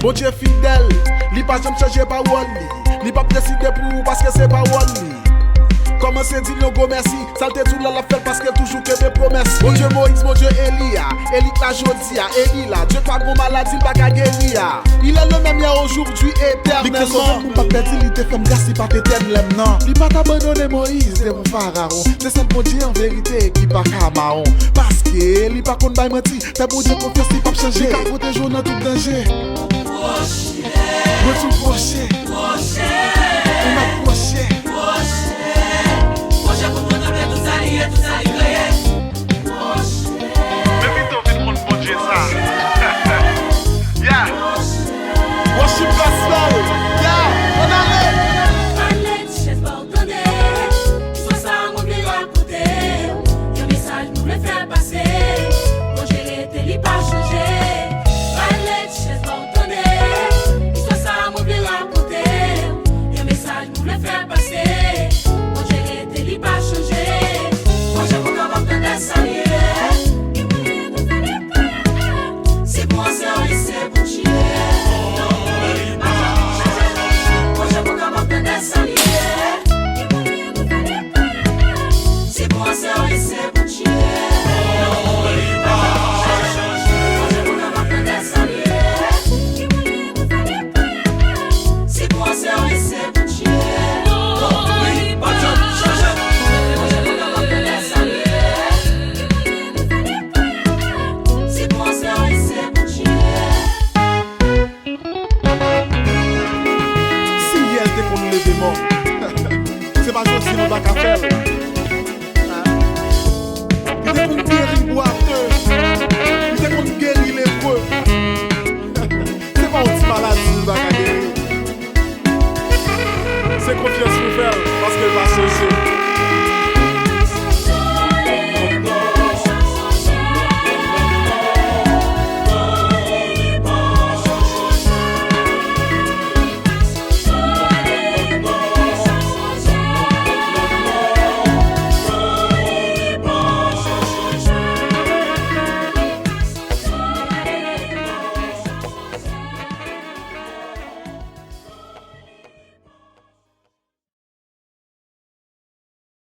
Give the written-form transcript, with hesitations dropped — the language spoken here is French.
Bon Dieu fidèle, li pas jamais changer parole li. Li pas décider pour vous parce que c'est parole li. Comment c'est dit non go merci, ça te tout là la fait parce que toujours que des promesses. Mon Dieu Moïse, mon Dieu Elia, Eli la jodia, Eli là, Dieu pas gon maladie, pas qu'à guérir. Il est le même hier aujourd'hui éternellement. Li te pour pas perdre, il te fait merci pas t'éternellement non. Li pas t'abandonner Moïse de mon pharaon. C'est ça mon Dieu en vérité qui pas Camaon. Parce que li pas qu'on bail menti, c'est bon Dieu confiance il pas changer. Il va protéger dans tout danger. Proche, tout proche. proche, On a proche. Tout ça livré. Mais vite on vite prendre bon Dieu ça. Yeah. Worship gospel. Yeah. On allait. Allez, chef ordonné. Soit ça, mon blé raconté. Un message nous le faire passer. Bon, j'ai été li pas changé. Allez, chef ordonné. Soit ça, mon blé raconté. Un message nous le faire passer. Bon, j'ai été li pas changé. C'est moi, c'est bon chien. Moi, j'ai pas capable de s'allier. C'est moi, c'est bon chien. Moi, j'ai pas capable de s'allier. C'est moi, c'est bon chien. C'est pas juste si on va faire. Il est qu'on guérit boiteux. Il est qu'on guérit les feux. C'est pas une maladie qui va guérir. C'est confiance pour faire parce qu'elle va changer.